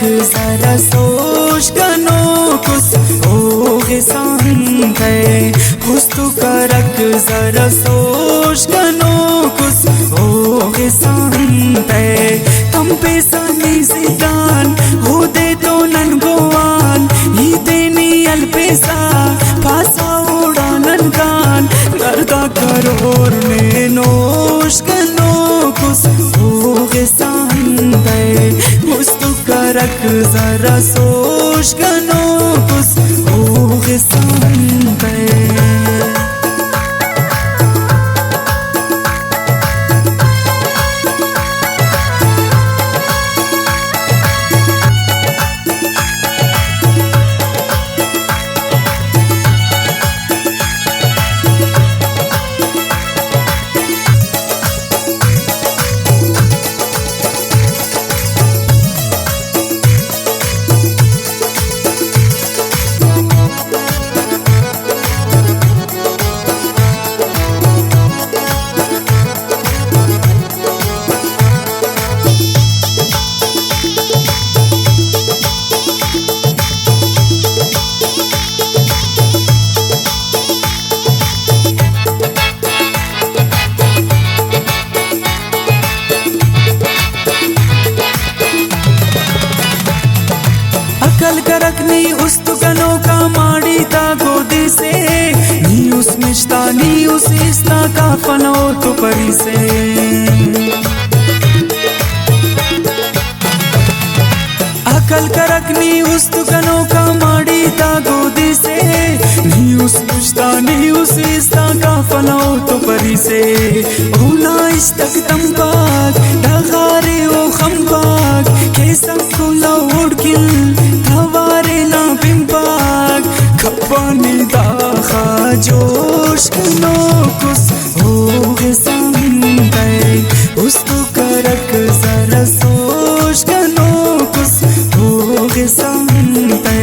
जरा सोच कनो कुछ होगे सांते हुस्तु करक जरा सोच कनो कुछ होगे सांते तम पे सनी सिदान हो दे तो नन गोवान ही देनी अल पैसा पासा उड़ा नन कान गर्दा करोर में नोश कनो कुछ होगे सांते हुस्तु करक जरा सोच कनो कुछ होगे सांते अकल करक नी उस्तुकनो का माड़ी ता गोदी से नी उस मिश्ता नी उस इस्ता का फनो तो परी से अकल करक नी उस्तुकनो का माड़ी ता गोदी से नी उस मिश्ता नी उस इस्ता का फनो तो परी से ओना इस तक तम पाक ढगारे ओ खम पाक कैसा खुला उड़किल हवारे ना पिंपाक खपानी दाखा जोश कनो कुछ होगे सांते उसको करक जरा सोच कनो कुछ होगे सांते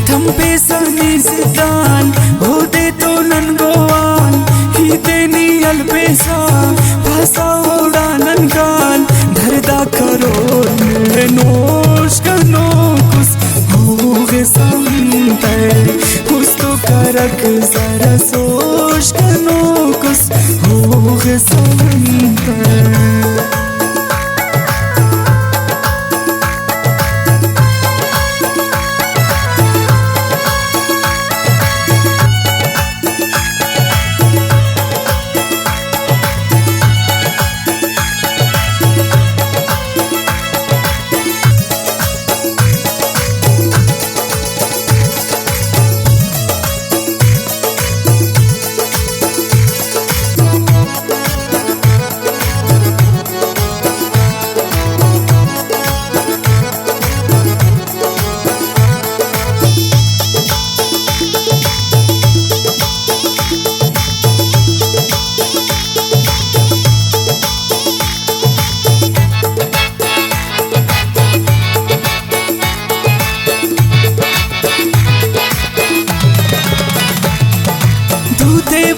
थम पे सनी सिदान हो दे तो नन गोवान ही देनी अल पैसा भाषा उड़ा नन कान धरदा करो नोश कनो होगे सांते उसको करक जरा सोच कनो कुछ होगे सांते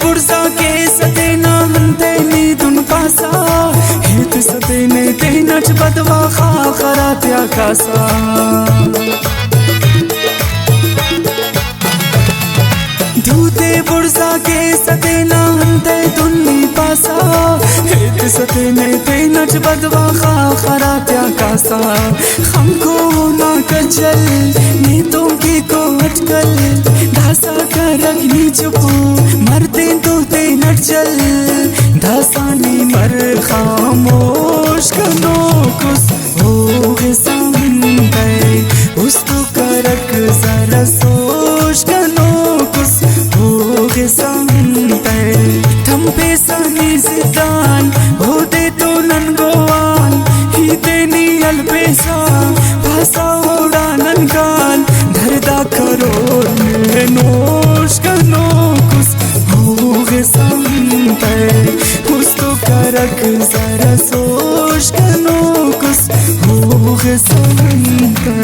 बुर्जा के सते ना हंते नी दुन पासा हित सते ने ते नच बदवा खा खरा त्या कासा दूते बुर्जा के सते ना हंते दुन पासा हित सते ने ते नच बदवा खा खरा त्या कासा हमको ना कचल नी तो की को अटकल धासा करक नी चुपू मरते तो ते नटचल धासानी मर खामोश कनो कुछ होगे सांते उसको करक जरा सोच कनो कुछ होगे सांते थम पे सनी सिदान हो दे तो नन गोवान ही देनी अल पैसा भाषा उड़ा नन कान धरदा करो नोश कनो कुछ होगे सांते उसको करक जरा सोच कनो कुछ होगे सांते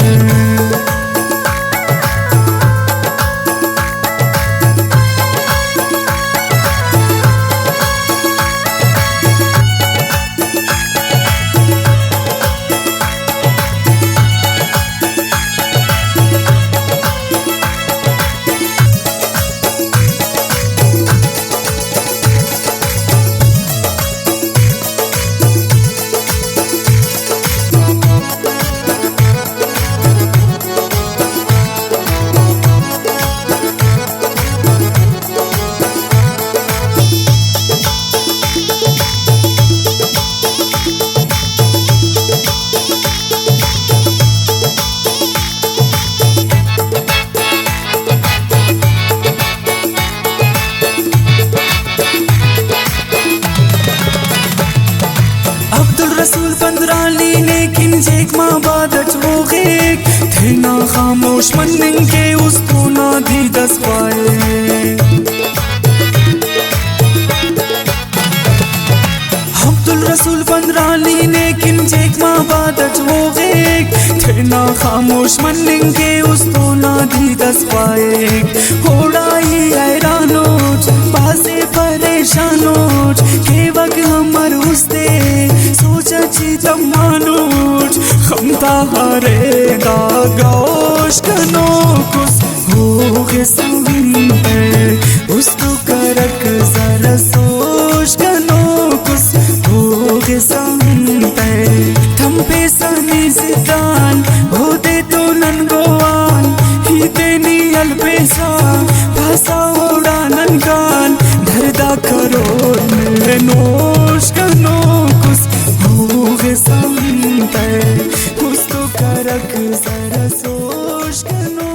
रसूल पंद्राली लेकिन जेक माँ बादच वो गेक थे ना खामोश मन के उस तो ना दी दस पाए अब्दुल रसूल पंद्राली लेकिन जेक माँ बादच वो गेक थे ना खामोश मन के उस तो ना दी दस पाए होड़ाई हैरानोच पासे परेशानोच के वक हमर उस्ते सोची तमानोच खमता हरे दा गौश कनो कुस हो गे संगीते उस तो करक जरा सोच कनो कुस हो गे संगीते थम पे सनी सिद्धान होते तो नन गोवान ही तेनी अलपेसा भाषा ओड़ा ननकान धरदा करो में नोश कनो कुस हो गे संगीते उस तो करक जरा सोच कनो